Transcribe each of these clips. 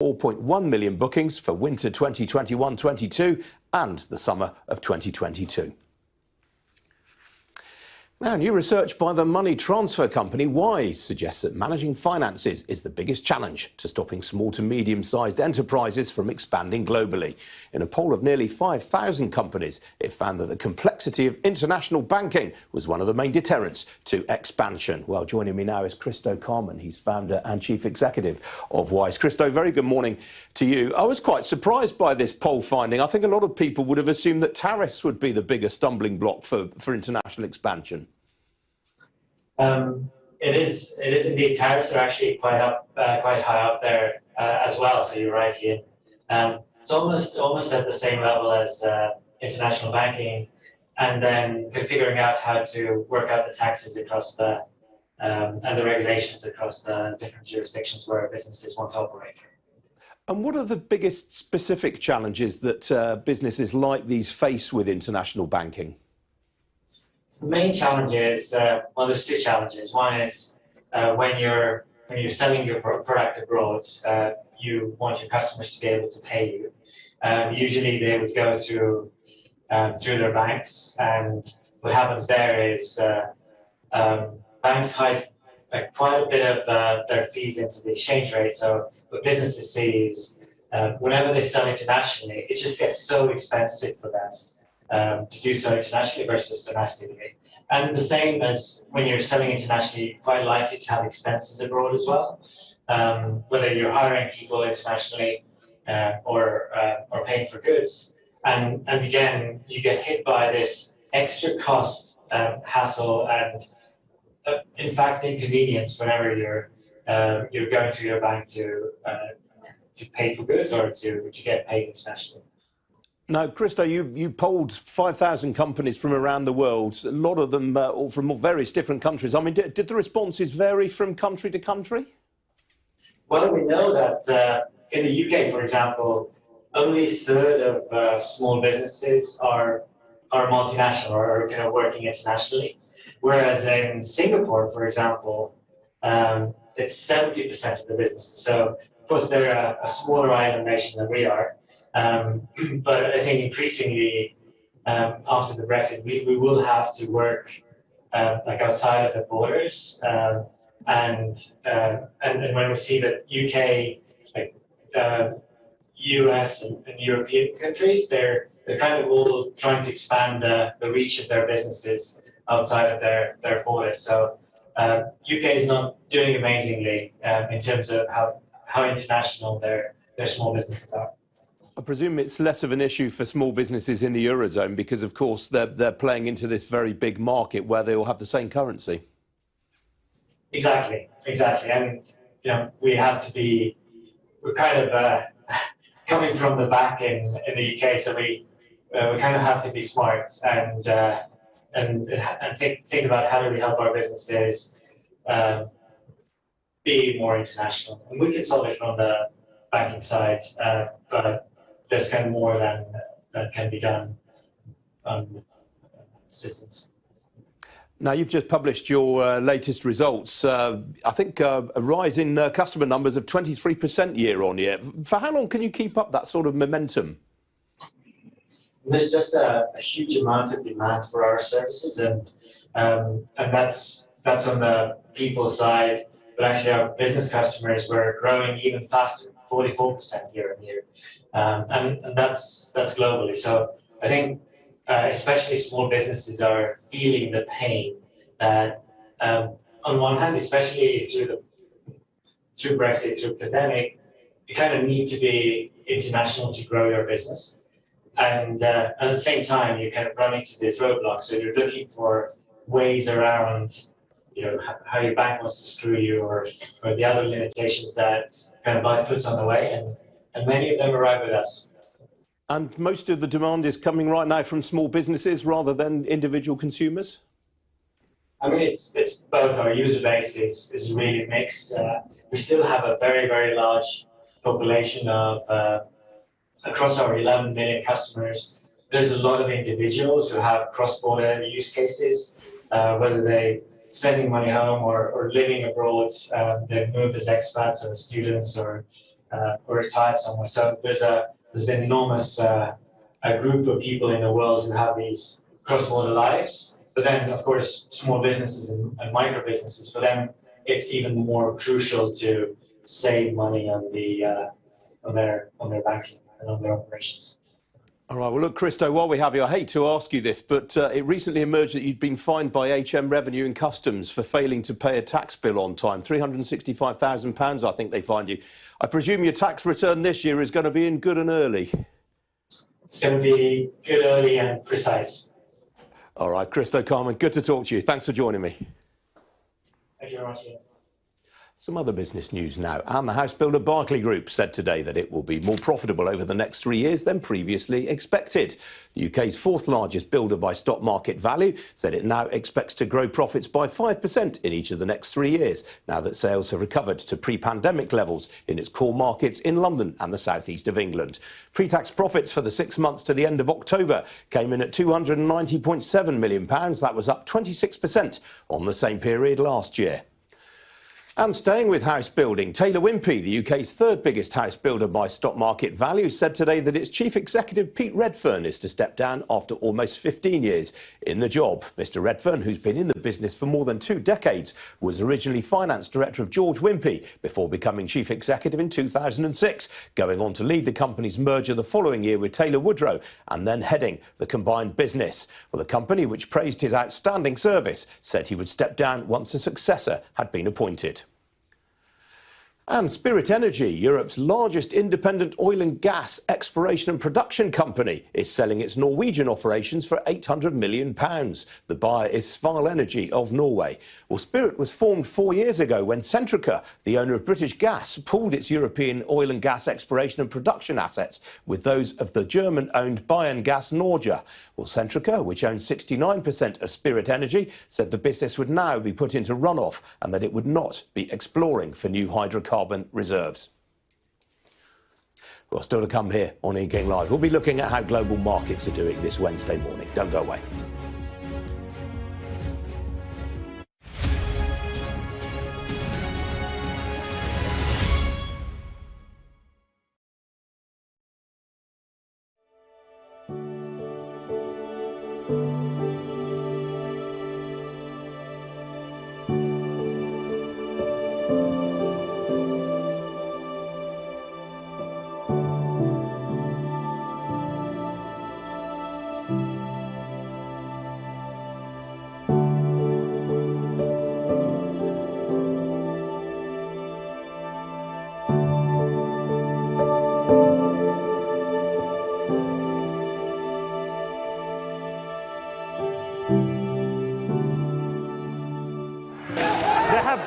4.1 million bookings for winter 2021-22 and the summer of 2022. Now, new research by the money transfer company Wise suggests that managing finances is the biggest challenge to stopping small to medium-sized enterprises from expanding globally. In a poll of nearly 5,000 companies, it found that the complexity of international banking was one of the main deterrents to expansion. Well, joining me now is Christo Carmen. He's founder and chief executive of Wise. Christo, very good morning to you. I was quite surprised by this poll finding. I think a lot of people would have assumed that tariffs would be the biggest stumbling block for international expansion. It is indeed. Tariffs are actually quite high up there as well. So you're right here. It's almost at the same level as international banking, and then figuring out how to work out the taxes across and the regulations across the different jurisdictions where businesses want to operate. And what are the biggest specific challenges that businesses like these face with international banking? So the main challenge is, well, there's two challenges. One is when you're selling your product abroad, you want your customers to be able to pay you. Usually they would go through their banks, and what happens there is banks hide quite a bit of their fees into the exchange rate. So what businesses see is whenever they sell internationally, it just gets so expensive for them to do so internationally versus domestically. And the same as when you're selling internationally, you're quite likely to have expenses abroad as well, whether you're hiring people internationally or paying for goods. And again, you get hit by this extra cost, hassle, and in fact inconvenience whenever you're going through your bank to pay for goods or to get paid internationally. Now, Christo, you polled 5,000 companies from around the world, a lot of them all from various different countries. I mean, did the responses vary from country to country? Well, we know that in the UK, for example, only a third of small businesses are multinational or kind of working internationally. Whereas in Singapore, for example, it's 70% of the businesses. So, of course, they're a smaller island nation than we are. But I think increasingly after the Brexit, we will have to work like outside of the borders, and when we see that UK, like US and European countries, they're kind of all trying to expand the reach of their businesses outside of their borders. So UK is not doing amazingly in terms of how international their small businesses are. I presume it's less of an issue for small businesses in the Eurozone because, of course, they're playing into this very big market where they all have the same currency. Exactly. And, we have to be, we're kind of coming from the back in the UK, so we kind of have to be smart and think about how do we help our businesses be more international. And we can solve it from the banking side, but there's kind of more that can be done on assistance. Now, you've just published your latest results. I think a rise in customer numbers of 23% year on year. For how long can you keep up that sort of momentum? There's just a huge amount of demand for our services, and that's on the people side. But actually, our business customers were growing even faster, 44% year on year, and that's globally. So I think especially small businesses are feeling the pain that on one hand, especially through Brexit, through pandemic, you kind of need to be international to grow your business, and at the same time you kind of run into these roadblocks. So you're looking for ways around how your bank wants to screw you, or the other limitations that kind of life puts on the way, and many of them arrive with us. And most of the demand is coming right now from small businesses rather than individual consumers? I mean, it's both. Our user base is really mixed. We still have a very, very large population of, across our 11 million customers, there's a lot of individuals who have cross-border use cases, whether they sending money home or living abroad, they've moved as expats or students or or retired somewhere. So there's an enormous a group of people in the world who have these cross-border lives. But then, of course, small businesses and micro businesses, for them, it's even more crucial to save money on their banking and on their operations. All right, well, look, Christo, while we have you, I hate to ask you this, but it recently emerged that you'd been fined by HM Revenue and Customs for failing to pay a tax bill on time. £365,000, I think they fined you. I presume your tax return this year is going to be in good and early. It's going to be good, early and precise. All right, Christo Carmen, good to talk to you. Thanks for joining me. Thank you very much, Ian. Some other business news now, and the house builder Berkeley Group said today that it will be more profitable over the next 3 years than previously expected. The UK's fourth largest builder by stock market value said it now expects to grow profits by 5% in each of the next 3 years, now that sales have recovered to pre-pandemic levels in its core markets in London and the southeast of England. Pre-tax profits for the 6 months to the end of October came in at £290.7 million. That was up 26% on the same period last year. And staying with house building, Taylor Wimpey, the UK's third biggest house builder by stock market value, said today that its chief executive, Pete Redfern, is to step down after almost 15 years in the job. Mr Redfern, who's been in the business for more than 2 decades, was originally finance director of George Wimpey before becoming chief executive in 2006, going on to lead the company's merger the following year with Taylor Woodrow and then heading the combined business. Well, the company, which praised his outstanding service, said he would step down once a successor had been appointed. And Spirit Energy, Europe's largest independent oil and gas exploration and production company, is selling its Norwegian operations for £800 million. The buyer is Sval Energy of Norway. Well, Spirit was formed 4 years ago when Centrica, the owner of British Gas, pooled its European oil and gas exploration and production assets with those of the German-owned Bayerngas Norge. Well, Centrica, which owns 69% of Spirit Energy, said the business would now be put into run-off and that it would not be exploring for new hydrocarbon reserves. Well, still to come here on Inking Live. We'll be looking at how global markets are doing this Wednesday morning. Don't go away.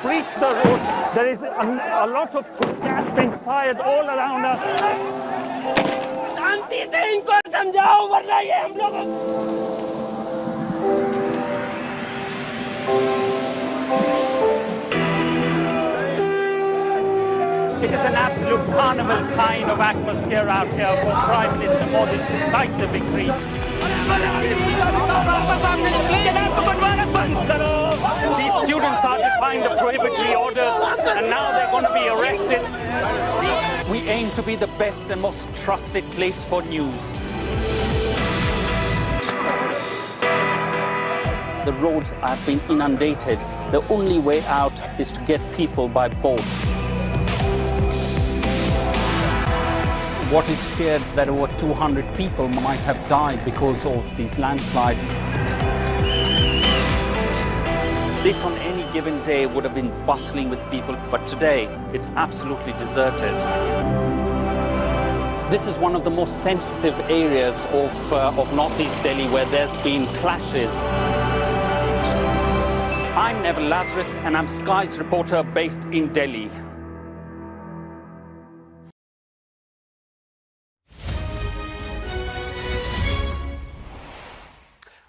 Breached the road. There is a lot of gas being fired all around us. शांति से इनको समझाओ वरना ये हम लोग It is an absolute carnival kind of atmosphere out here for Prime Minister Modi's decisive victory. These students are defying the prohibitory orders and now they're going to be arrested. We aim to be the best and most trusted place for news. The roads have been inundated. The only way out is to get people by boat. What is feared that over 200 people might have died because of these landslides. This on any given day would have been bustling with people, but today it's absolutely deserted. This is one of the most sensitive areas of northeast Delhi where there's been clashes. I'm Neville Lazarus and I'm Sky's reporter based in Delhi.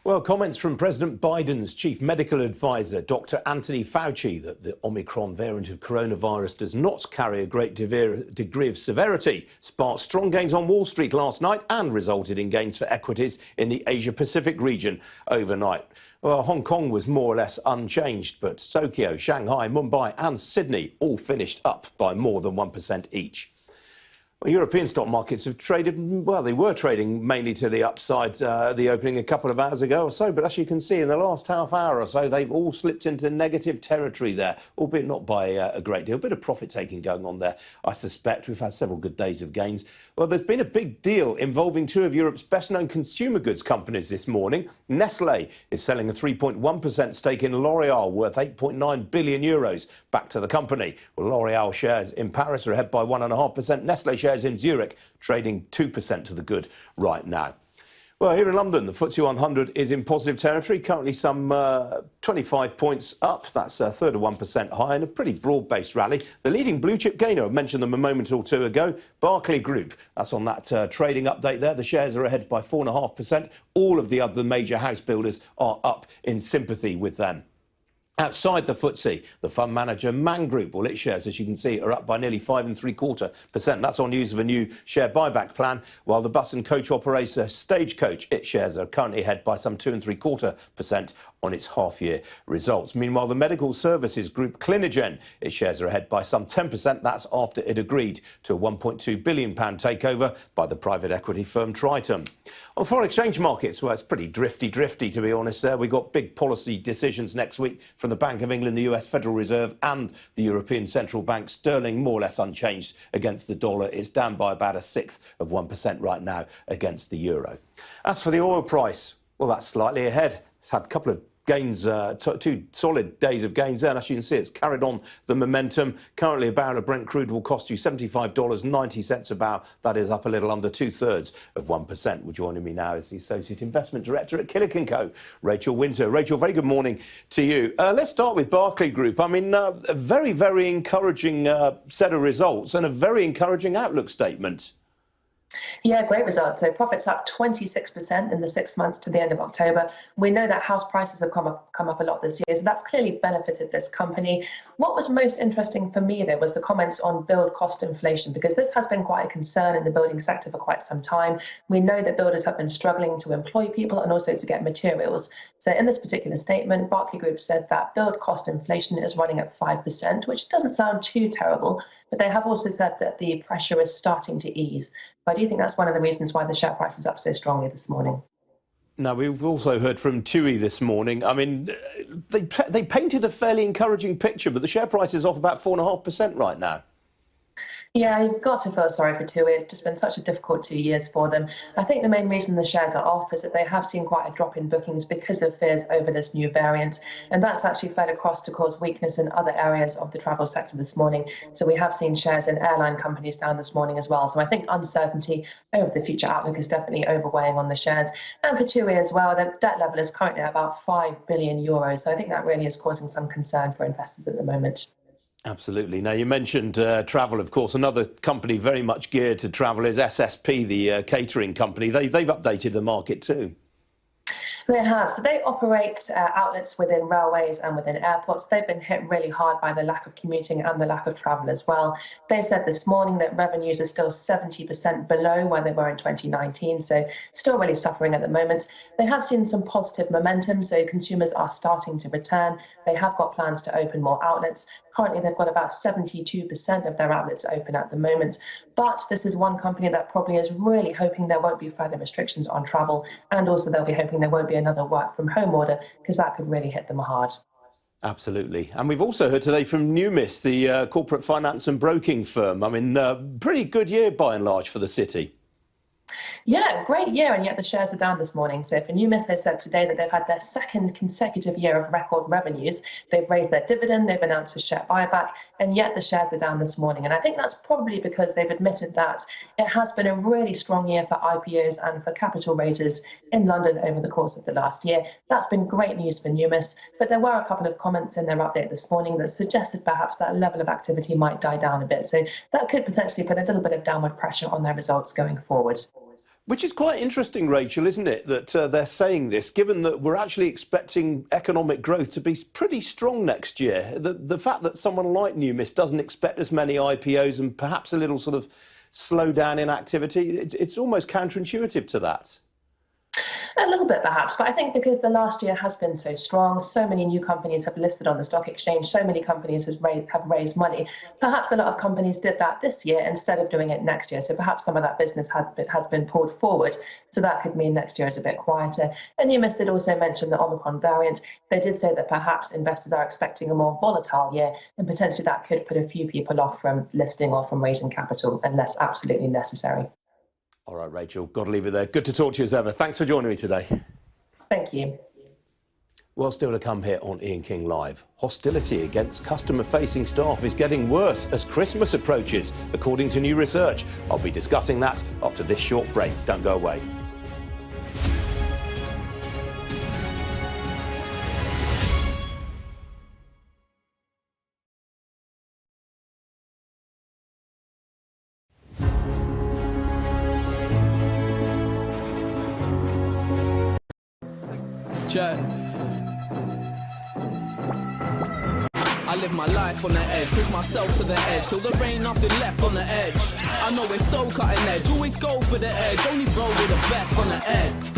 Well, comments from President Biden's chief medical advisor, Dr. Anthony Fauci, that the Omicron variant of coronavirus does not carry a great degree of severity, sparked strong gains on Wall Street last night and resulted in gains for equities in the Asia-Pacific region overnight. Well, Hong Kong was more or less unchanged, but Tokyo, Shanghai, Mumbai and Sydney all finished up by more than 1% each. Well, European stock markets have traded, well, they were trading mainly to the upside, the opening a couple of hours ago or so. But as you can see, in the last half hour or so, they've all slipped into negative territory there, albeit not by a great deal. A bit of profit taking going on there, I suspect. We've had several good days of gains. Well, there's been a big deal involving two of Europe's best-known consumer goods companies this morning. Nestlé is selling a 3.1% stake in L'Oréal, worth 8.9 billion euros, back to the company. Well, L'Oréal shares in Paris are ahead by 1.5%. Nestlé shares in Zurich trading 2% to the good right now. Well, here in London, the FTSE 100 is in positive territory, currently some 25 points up. That's a third of 1% high and a pretty broad-based rally. The leading blue chip gainer, I mentioned them a moment or two ago, Barclays Group. That's on that trading update there. The shares are ahead by 4.5%. All of the other major house builders are up in sympathy with them. Outside the FTSE, the fund manager Man Group, well, its shares, as you can see, are up by nearly 5.75%. That's on news of a new share buyback plan, while the bus and coach operator Stagecoach, its shares are currently ahead by some 2.75% on its half-year results. Meanwhile, the medical services group Clinigen, its shares are ahead by some 10%. That's after it agreed to a £1.2 billion takeover by the private equity firm Triton. On foreign exchange markets, well, it's pretty drifty, to be honest. We've got big policy decisions next week from the Bank of England, the US Federal Reserve and the European Central Bank. Sterling more or less unchanged against the dollar. It's down by about 1/6% right now against the euro. As for the oil price, well, that's slightly ahead. It's had a couple of gains, two solid days of gains there. And as you can see, it's carried on the momentum. Currently, a barrel of Brent crude will cost you $75.90 a barrel. That is up a little under 2/3%. Well, joining me now is the Associate Investment Director at Killick & Co, Rachel Winter. Rachel, very good morning to you. Let's start with Barclays Group. I mean, a very, very encouraging set of results and a very encouraging outlook statement. Yeah, great results. So profits up 26% in the 6 months to the end of October. We know that house prices have come up a lot this year, so that's clearly benefited this company. What was most interesting for me, though, was the comments on build cost inflation, because this has been quite a concern in the building sector for quite some time. We know that builders have been struggling to employ people and also to get materials. So in this particular statement, Barclays Group said that build cost inflation is running at 5%, which doesn't sound too terrible, but they have also said that the pressure is starting to ease. So I do think that's one of the reasons why the share price is up so strongly this morning. Now, we've also heard from TUI this morning. I mean, they painted a fairly encouraging picture, but the share price is off about 4.5% right now. Yeah, you've got to feel sorry for TUI. It's just been such a difficult 2 years for them. I think the main reason the shares are off is that they have seen quite a drop in bookings because of fears over this new variant. And that's actually fed across to cause weakness in other areas of the travel sector this morning. So we have seen shares in airline companies down this morning as well. So I think uncertainty over the future outlook is definitely overweighing on the shares. And for TUI as well, the debt level is currently at about €5 billion. So I think that really is causing some concern for investors at the moment. Absolutely. Now, you mentioned travel, of course. Another company very much geared to travel is SSP, the catering company. They've updated the market too. They have. So they operate outlets within railways and within airports. They've been hit really hard by the lack of commuting and the lack of travel as well. They said this morning that revenues are still 70% below where they were in 2019, so still really suffering at the moment. They have seen some positive momentum, so consumers are starting to return. They have got plans to open more outlets. Currently, they've got about 72% of their outlets open at the moment. But this is one company that probably is really hoping there won't be further restrictions on travel. And also they'll be hoping there won't be another work from home order, because that could really hit them hard. Absolutely. And we've also heard today from Numis, the corporate finance and broking firm. I mean, pretty good year by and large for the city. Yeah, great year, and yet the shares are down this morning. So for Numis, they said today that they've had their second consecutive year of record revenues. They've raised their dividend, they've announced a share buyback, and yet the shares are down this morning. And I think that's probably because they've admitted that it has been a really strong year for IPOs and for capital raises in London over the course of the last year. That's been great news for Numis, but there were a couple of comments in their update this morning that suggested perhaps that level of activity might die down a bit. So that could potentially put a little bit of downward pressure on their results going forward. Which is quite interesting, Rachel, isn't it, that they're saying this, given that we're actually expecting economic growth to be pretty strong next year. The fact that someone like Numis doesn't expect as many IPOs and perhaps a little sort of slowdown in activity, it's almost counterintuitive to that. A little bit perhaps, but I think because the last year has been so strong, so many new companies have listed on the stock exchange, so many companies have raised money. Perhaps a lot of companies did that this year instead of doing it next year. So perhaps some of that business has been pulled forward. So that could mean next year is a bit quieter. And Numis did also mention the Omicron variant. They did say that perhaps investors are expecting a more volatile year, and potentially that could put a few people off from listing or from raising capital unless absolutely necessary. All right, Rachel, got to leave it there. Good to talk to you as ever. Thanks for joining me today. Thank you. Well, still to come here on Ian King Live. Hostility against customer-facing staff is getting worse as Christmas approaches, according to new research. I'll be discussing that after this short break. Don't go away. Check. I live my life on the edge, push myself to the edge, till there ain't nothing left on the edge. I know it's so cutting edge, always go for the edge, only roll with the best on the edge.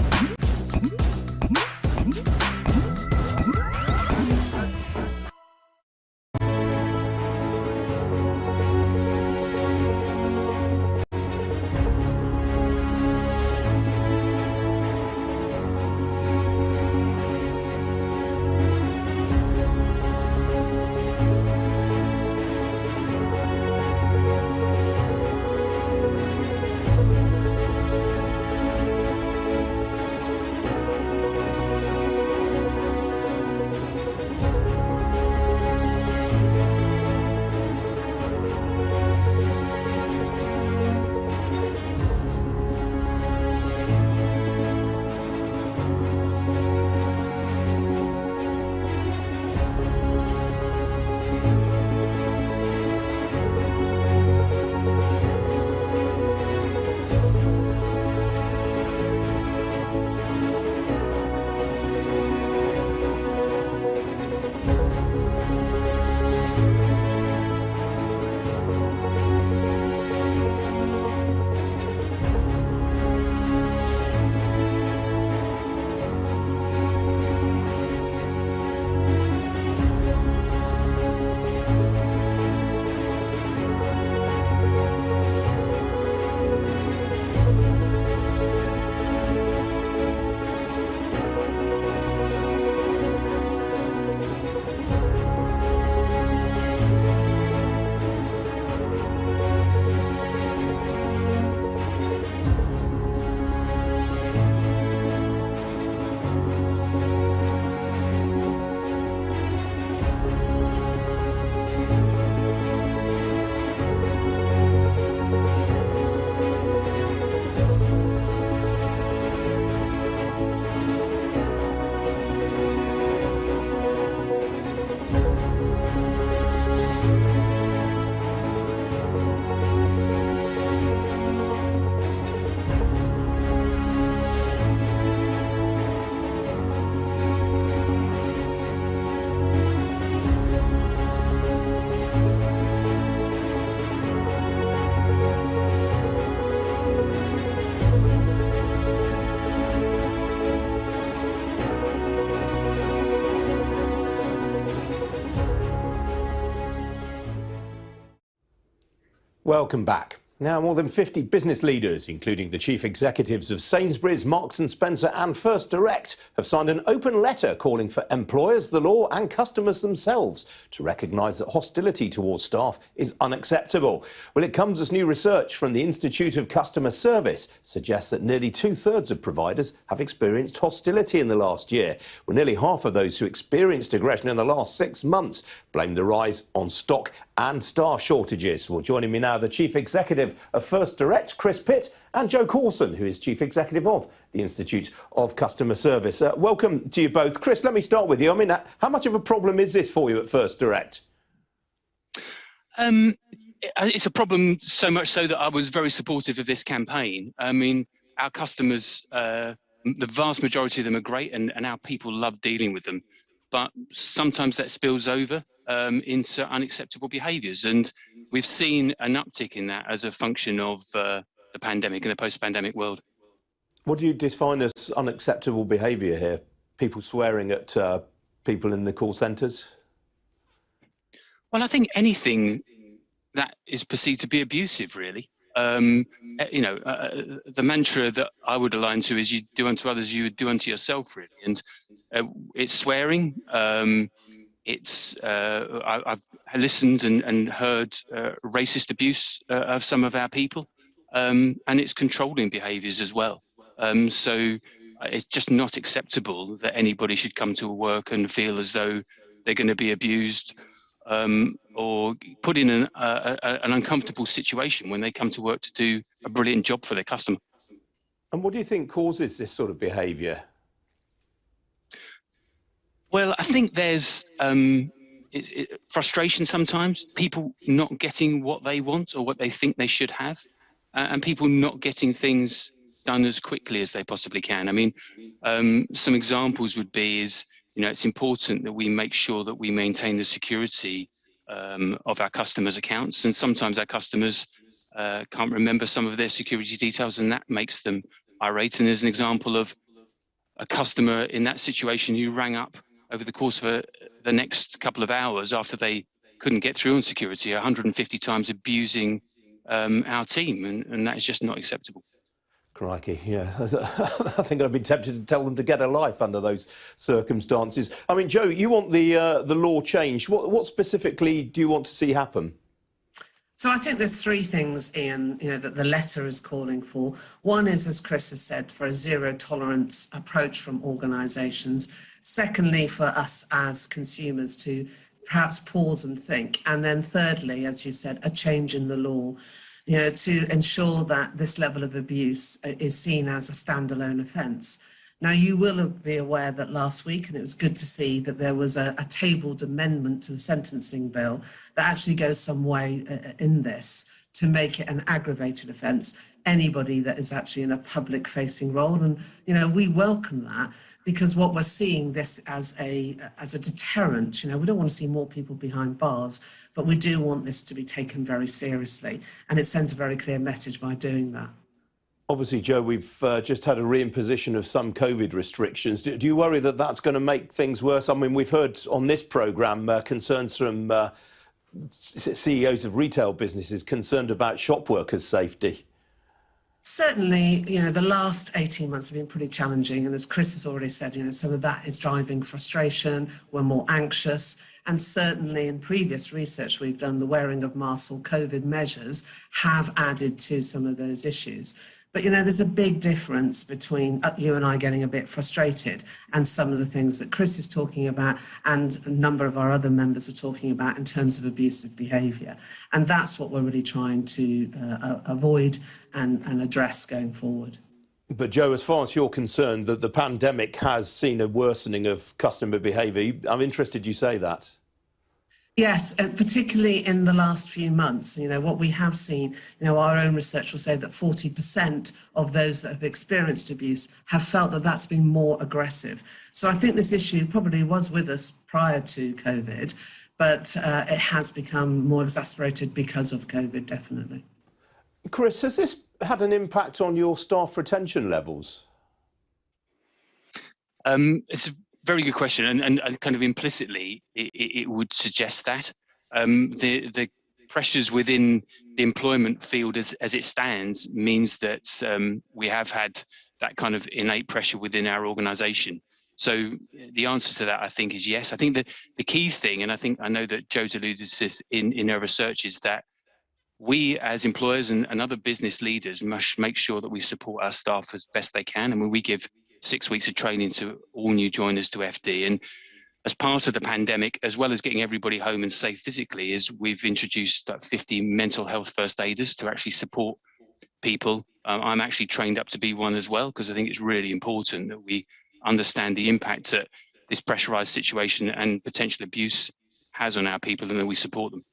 Welcome back. Now, more than 50 business leaders, including the chief executives of Sainsbury's, Marks & Spencer and First Direct, have signed an open letter calling for employers, the law and customers themselves to recognise that hostility towards staff is unacceptable. Well, it comes as new research from the Institute of Customer Service suggests that nearly two-thirds of providers have experienced hostility in the last year. Well, nearly half of those who experienced aggression in the last 6 months blame the rise on stock and staff shortages. Well, joining me now, the Chief Executive of First Direct, Chris Pitt, and Joe Coulson, who is Chief Executive of the Institute of Customer Service. Welcome to you both. Chris, let me start with you. I mean, how much of a problem is this for you at First Direct? It's a problem so much so that I was very supportive of this campaign. I mean, our customers, the vast majority of them are great and our people love dealing with them. But sometimes that spills over into unacceptable behaviours. And we've seen an uptick in that as a function of the pandemic and the post-pandemic world. What do you define as unacceptable behaviour here? People swearing at people in the call centres? Well, I think anything that is perceived to be abusive, really. The mantra that I would align to is you do unto others, you would do unto yourself, really. And it's swearing. I've listened and heard racist abuse of some of our people, and it's controlling behaviours as well. So it's just not acceptable that anybody should come to work and feel as though they're going to be abused or put in an uncomfortable situation when they come to work to do a brilliant job for their customer. And what do you think causes this sort of behaviour? Well, I think there's frustration sometimes, people not getting what they want or what they think they should have, and people not getting things done as quickly as they possibly can. I mean, some examples would be it's important that we make sure that we maintain the security of our customers' accounts, and sometimes our customers can't remember some of their security details, and that makes them irate. And there's an example of a customer in that situation who rang up over the course of the next couple of hours after they couldn't get through on security 150 times, abusing our team, and that is just not acceptable. Crikey, yeah. I think I've been tempted to tell them to get a life under those circumstances. I mean, Joe, you want the law changed. What specifically do you want to see happen? So I think there's three things, Ian, that the letter is calling for. One is, as Chris has said, for a zero tolerance approach from organisations. Secondly, for us as consumers to perhaps pause and think. And then thirdly, as you said, a change in the law, to ensure that this level of abuse is seen as a standalone offence. Now, you will be aware that last week, and it was good to see that there was a tabled amendment to the sentencing bill that actually goes some way in this to make it an aggravated offence, anybody that is actually in a public-facing role. And, we welcome that, because what we're seeing this as a deterrent. We don't want to see more people behind bars, but we do want this to be taken very seriously. And it sends a very clear message by doing that. Obviously, Joe, we've just had a reimposition of some COVID restrictions. Do you worry that that's going to make things worse? I mean, we've heard on this programme concerns from CEOs of retail businesses concerned about shop workers' safety. Certainly, the last 18 months have been pretty challenging. And as Chris has already said, some of that is driving frustration. We're more anxious. And certainly in previous research we've done, the wearing of masks or COVID measures have added to some of those issues. But, there's a big difference between you and I getting a bit frustrated and some of the things that Chris is talking about and a number of our other members are talking about in terms of abusive behaviour. And that's what we're really trying to avoid and address going forward. But, Joe, as far as you're concerned, that the pandemic has seen a worsening of customer behaviour, I'm interested you say that. Yes, particularly in the last few months. What we have seen, our own research will say that 40% of those that have experienced abuse have felt that that's been more aggressive. So I think this issue probably was with us prior to COVID, but it has become more exacerbated because of COVID, definitely. Chris, has this had an impact on your staff retention levels? It's a very good question, and kind of implicitly it would suggest that the pressures within the employment field as it stands means that we have had that kind of innate pressure within our organisation. So the answer to that, I think, is yes. I think that the key thing, and I know that Joe's alluded to this in her research, is that we as employers and other business leaders must make sure that we support our staff as best they can. And when we give 6 weeks of training to all new joiners to FD, and as part of the pandemic, as well as getting everybody home and safe physically, is we've introduced 50 mental health first aiders to actually support people. I'm actually trained up to be one as well, because I think it's really important that we understand the impact that this pressurized situation and potential abuse has on our people, and that we support them.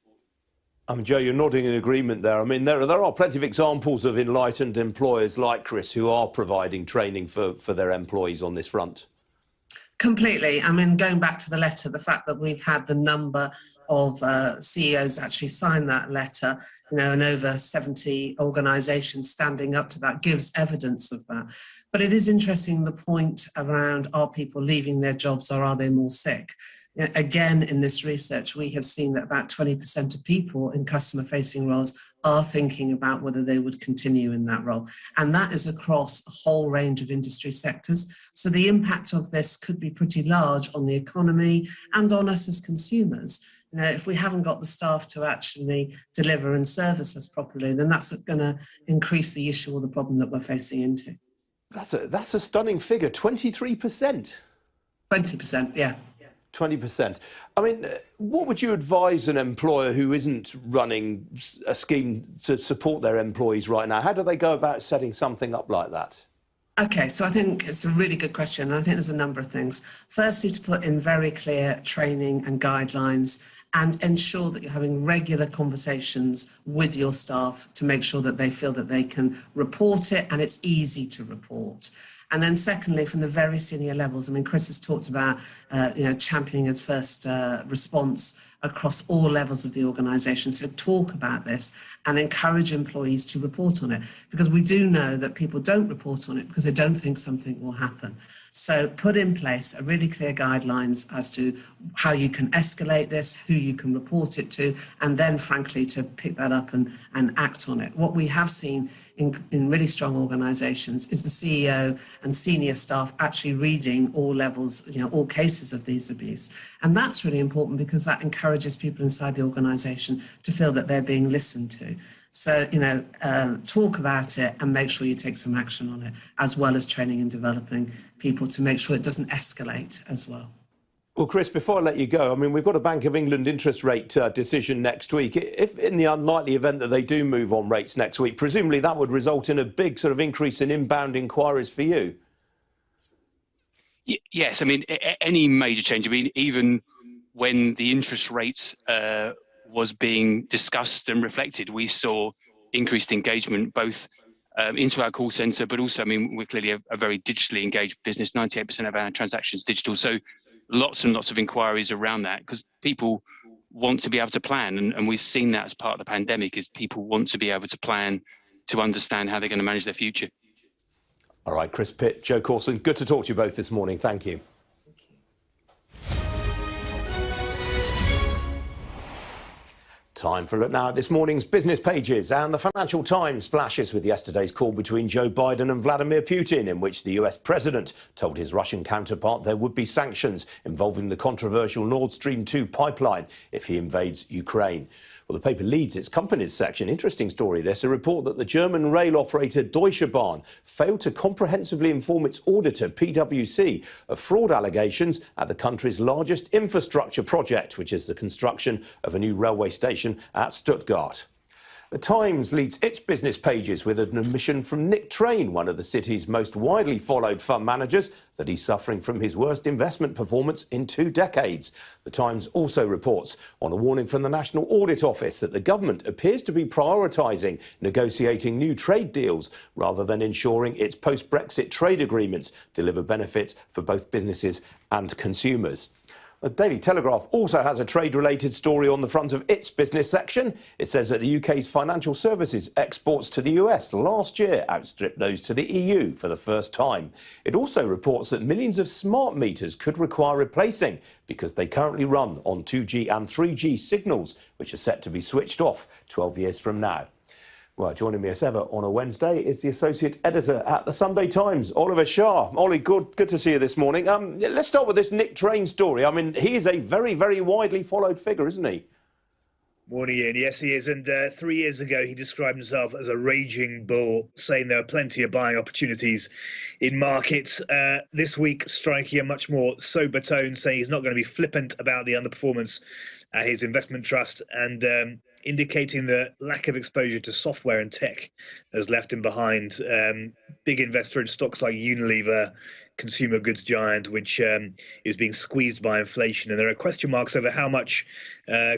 I mean, Joe, you're nodding in agreement there. I mean, there are plenty of examples of enlightened employers like Chris who are providing training for their employees on this front. Completely. I mean, going back to the letter, the fact that we've had the number of CEOs actually sign that letter, and over 70 organisations standing up to that gives evidence of that. But it is interesting, the point around, are people leaving their jobs or are they more sick? Again, in this research, we have seen that about 20% of people in customer-facing roles are thinking about whether they would continue in that role. And that is across a whole range of industry sectors. So the impact of this could be pretty large on the economy and on us as consumers. If we haven't got the staff to actually deliver and service us properly, then that's going to increase the issue or the problem that we're facing into. That's a stunning figure, 23%. 20%, yeah. 20%. I mean, what would you advise an employer who isn't running a scheme to support their employees right now? How do they go about setting something up like that? Okay, so I think it's a really good question. I think there's a number of things. Firstly, to put in very clear training and guidelines and ensure that you're having regular conversations with your staff to make sure that they feel that they can report it and it's easy to report. And then secondly, from the very senior levels, I mean, Chris has talked about, championing as first response across all levels of the organisation. So talk about this and encourage employees to report on it, because we do know that people don't report on it because they don't think something will happen. So put in place a really clear guidelines as to how you can escalate this, who you can report it to, and then frankly to pick that up and act on it. What we have seen in really strong organisations is the CEO and senior staff actually reading all levels, all cases of these abuse. And that's really important because that encourages people inside the organisation to feel that they're being listened to. So, talk about it and make sure you take some action on it, as well as training and developing people to make sure it doesn't escalate as well. Well, Chris, before I let you go, I mean, we've got a Bank of England interest rate decision next week. If in the unlikely event that they do move on rates next week, presumably that would result in a big sort of increase in inbound inquiries for you. Yes, I mean, any major change, I mean, even when the interest rates was being discussed and reflected, we saw increased engagement both into our call centre, but also, I mean, we're clearly a very digitally engaged business. 98% of our transactions digital, so lots and lots of inquiries around that because people want to be able to plan, and we've seen that as part of the pandemic. Is people want to be able to plan to understand how they're going to manage their future. All right, Chris Pitt, Joe Corson, good to talk to you both this morning. Thank you. Time for a look now at this morning's business pages, and the Financial Times splashes with yesterday's call between Joe Biden and Vladimir Putin, in which the US president told his Russian counterpart there would be sanctions involving the controversial Nord Stream 2 pipeline if he invades Ukraine. Well, the paper leads its companies section. Interesting story this, a report that the German rail operator Deutsche Bahn failed to comprehensively inform its auditor, PwC, of fraud allegations at the country's largest infrastructure project, which is the construction of a new railway station at Stuttgart. The Times leads its business pages with an admission from Nick Train, one of the city's most widely followed fund managers, that he's suffering from his worst investment performance in 2 decades. The Times also reports on a warning from the National Audit Office that the government appears to be prioritising negotiating new trade deals rather than ensuring its post-Brexit trade agreements deliver benefits for both businesses and consumers. The Daily Telegraph also has a trade-related story on the front of its business section. It says that the UK's financial services exports to the US last year outstripped those to the EU for the first time. It also reports that millions of smart meters could require replacing because they currently run on 2G and 3G signals, which are set to be switched off 12 years from now. Well, joining me as ever on a Wednesday is the Associate Editor at the Sunday Times, Oliver Shah. Ollie, good to see you this morning. Let's start with this Nick Train story. I mean, he is a very, very widely followed figure, isn't he? Morning, Ian. Yes, he is. And 3 years ago, he described himself as a raging bull, saying there are plenty of buying opportunities in markets. This week, striking a much more sober tone, saying he's not going to be flippant about the underperformance at his investment trust, and indicating the lack of exposure to software and tech has left him behind. Big investor in stocks like Unilever, consumer goods giant, which is being squeezed by inflation. And there are question marks over how much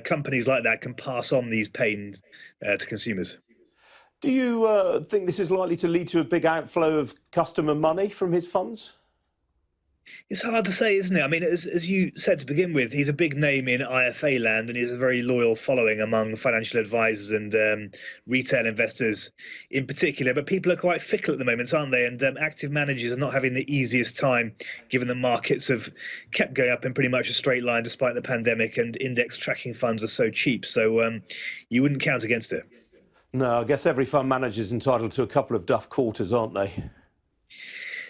companies like that can pass on these pains to consumers. Do you think this is likely to lead to a big outflow of customer money from his funds? It's hard to say, isn't it? I mean, as you said to begin with, he's a big name in IFA land, and he has a very loyal following among financial advisors and retail investors in particular. But people are quite fickle at the moment, aren't they? And active managers are not having the easiest time, given the markets have kept going up in pretty much a straight line despite the pandemic, and index tracking funds are so cheap. So you wouldn't count against it. No, I guess every fund manager is entitled to a couple of duff quarters, aren't they?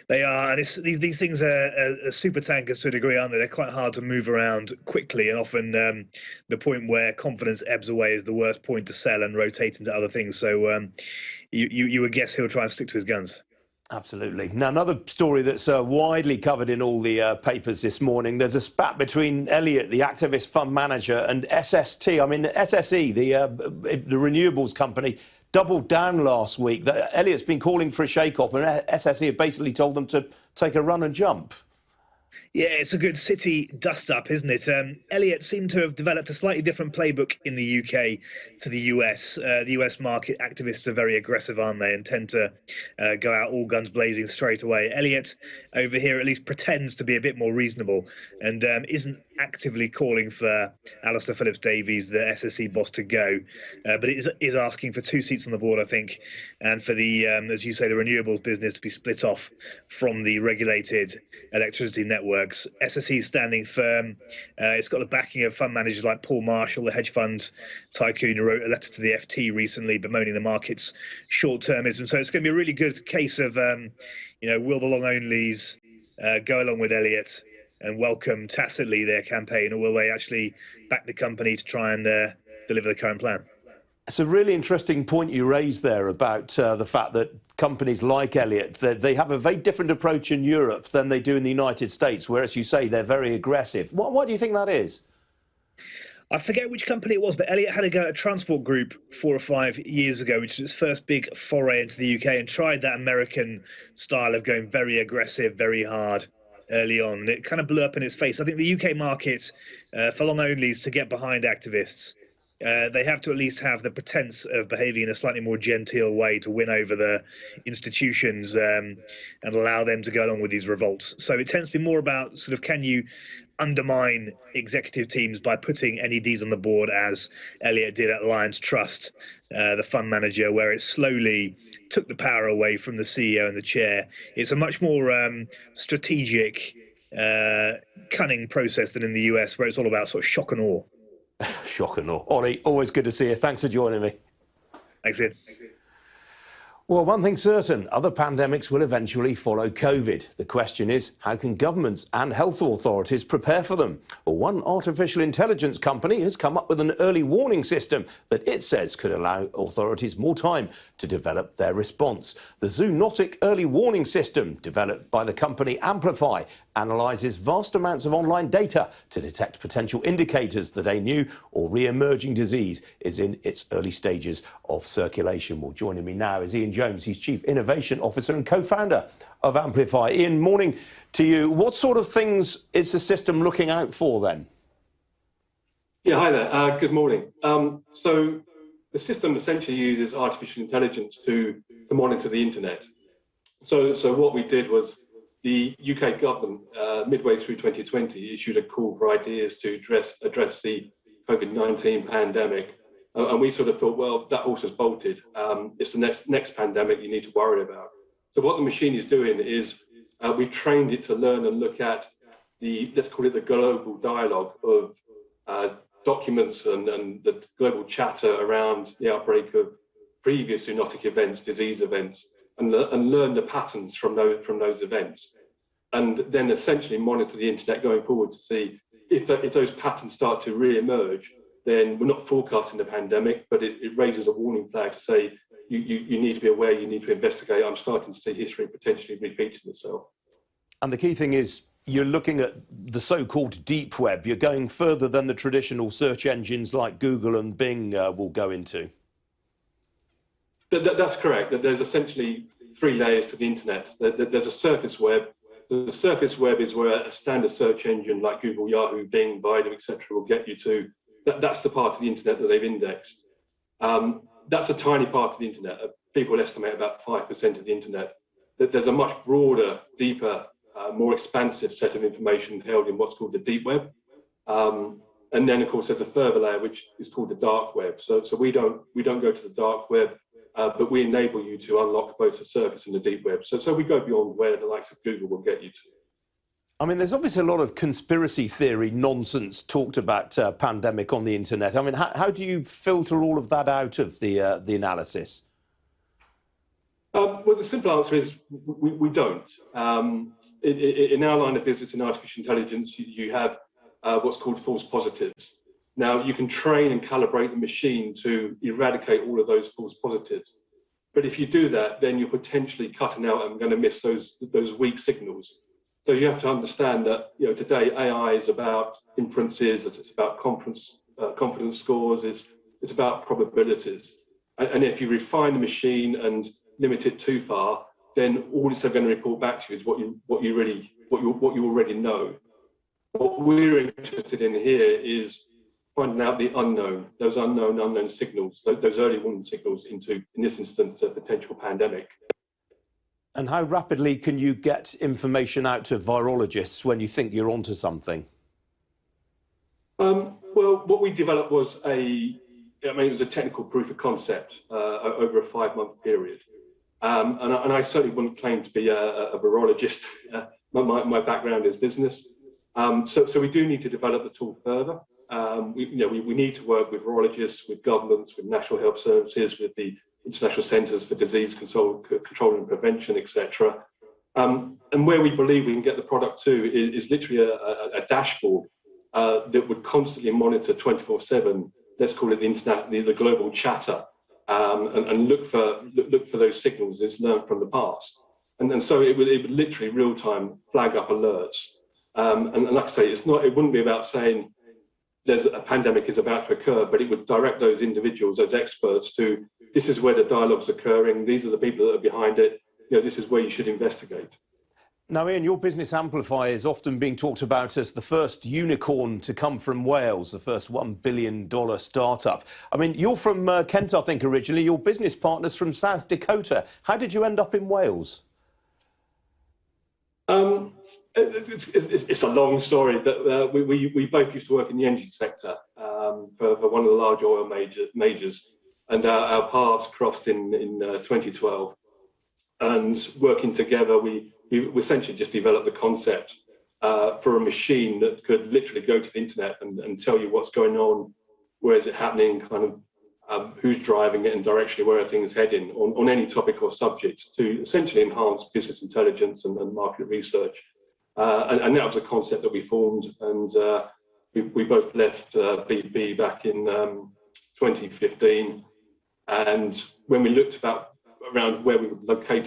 They are, and these things are super tankers to a degree, aren't they? They're quite hard to move around quickly, and often the point where confidence ebbs away is the worst point to sell and rotate into other things. So you would guess he'll try and stick to his guns. Absolutely. Now, another story that's widely covered in all the papers this morning, there's a spat between Elliott, the activist fund manager, and SST. I mean, SSE, the renewables company, doubled down last week. Elliott's been calling for a shake-off, and SSE have basically told them to take a run and jump. Yeah, it's a good city dust-up, isn't it? Elliott seemed to have developed a slightly different playbook in the UK to the US. The US market activists are very aggressive, aren't they, and tend to go out all guns blazing straight away. Elliott over here at least pretends to be a bit more reasonable and isn't actively calling for Alistair Phillips-Davies, the SSE boss, to go, but it is asking for 2 seats on the board, I think, and for the, as you say, the renewables business to be split off from the regulated electricity networks. SSE is standing firm. It's got the backing of fund managers like Paul Marshall, the hedge fund tycoon who wrote a letter to the FT recently bemoaning the market's short-termism. So it's going to be a really good case of, will the long-onlys go along with Elliott and welcome tacitly their campaign, or will they actually back the company to try and deliver the current plan? It's a really interesting point you raised there about the fact that companies like Elliott, they have a very different approach in Europe than they do in the United States, where, as you say, they're very aggressive. Why do you think that is? I forget which company it was, but Elliott had a go at a transport group 4 or 5 years ago, which was its first big foray into the UK, and tried that American style of going very aggressive, very hard early on. It kind of blew up in its face. I think the UK market, for long-onlys to get behind activists, they have to at least have the pretense of behaving in a slightly more genteel way to win over the institutions and allow them to go along with these revolts. So it tends to be more about sort of, can you undermine executive teams by putting NEDs on the board, as Elliott did at Lions Trust, the fund manager, where it slowly took the power away from the CEO and the chair. It's a much more strategic, cunning process than in the US, where it's all about sort of shock and awe. Shock and awe. Ollie, always good to see you. Thanks for joining me. Thanks, Ian. Well, one thing's certain, other pandemics will eventually follow COVID. The question is, how can governments and health authorities prepare for them? Well, one artificial intelligence company has come up with an early warning system that it says could allow authorities more time to develop their response. The zoonotic early warning system, developed by the company Amplify, analyses vast amounts of online data to detect potential indicators that a new or re-emerging disease is in its early stages of circulation. Well, joining me now is Ian Jones. He's Chief Innovation Officer and co-founder of Amplify. Ian, morning to you. What sort of things is the system looking out for then? Yeah, hi there. Good morning. So the system essentially uses artificial intelligence to monitor the internet. So what we did was, the UK government, midway through 2020, issued a call for ideas to address the COVID-19 pandemic. And we sort of thought, well, that horse has bolted. It's the next pandemic you need to worry about. So what the machine is doing is we've trained it to learn and look at let's call it the global dialogue of documents and the global chatter around the outbreak of previous zoonotic events, disease events, and learn the patterns from those events, and then essentially monitor the internet going forward to see if those patterns start to re-emerge. Then we're not forecasting the pandemic, but it raises a warning flag to say you need to be aware, you need to investigate. I'm starting to see history potentially repeating itself. And the key thing is, you're looking at the so-called deep web. You're going further than the traditional search engines like Google and Bing will go into. That's correct. There's essentially 3 layers to the internet. There's a surface web. The surface web is where a standard search engine like Google, Yahoo, Bing, Baidu, etc. will get you to. That's the part of the internet that they've indexed. That's a tiny part of the internet. People estimate about 5% of the internet. There's a much broader, deeper more expansive set of information held in what's called the deep web. And then, of course, there's a further layer which is called the dark web. So we don't go to the dark web, but we enable you to unlock both the surface and the deep web. So we go beyond where the likes of Google will get you to. I mean, there's obviously a lot of conspiracy theory nonsense talked about pandemic on the internet. I mean, how do you filter all of that out of the analysis? Well, the simple answer is we don't. In our line of business in artificial intelligence, you have what's called false positives. Now, you can train and calibrate the machine to eradicate all of those false positives. But if you do that, then you're potentially cutting out and going to miss those weak signals. So you have to understand that, you know, today AI is about inferences, it's about confidence scores, it's about probabilities. And if you refine the machine and limit it too far, then all it's going to report back to you is what you already know. What we're interested in here is finding out the unknown, those unknown signals, those early warning signals into, in this instance, a potential pandemic. And how rapidly can you get information out to virologists when you think you're onto something? Well, what we developed was it was a technical proof of concept over a 5-month period. And I certainly wouldn't claim to be a virologist. My background is business. So we do need to develop the tool further. We need to work with virologists, with governments, with National Health Services, with the International Centres for Disease Control and Prevention, etc. And where we believe we can get the product to is literally a dashboard that would constantly monitor 24/7. Let's call it the global chatter, and look for those signals as learned from the past. And so it would literally real time flag up alerts. And like I say, it wouldn't be about saying there's a pandemic is about to occur, but it would direct those individuals, those experts, to this is where the dialogue's occurring, these are the people that are behind it, this is where you should investigate. Now, Ian, your business Amplify is often being talked about as the first unicorn to come from Wales, the first $1 billion startup. I mean, you're from Kent, I think, originally. Your business partner's from South Dakota. How did you end up in Wales? It's a long story, but we both used to work in the energy sector for one of the large oil majors, and our paths crossed in 2012. And working together, we essentially just developed the concept for a machine that could literally go to the internet and tell you what's going on, where is it happening, kind of who's driving it, and directionally where are things heading on any topic or subject, to essentially enhance business intelligence and market research. And that was a concept that we formed, and we both left BP back in 2015. And when we looked around where we would locate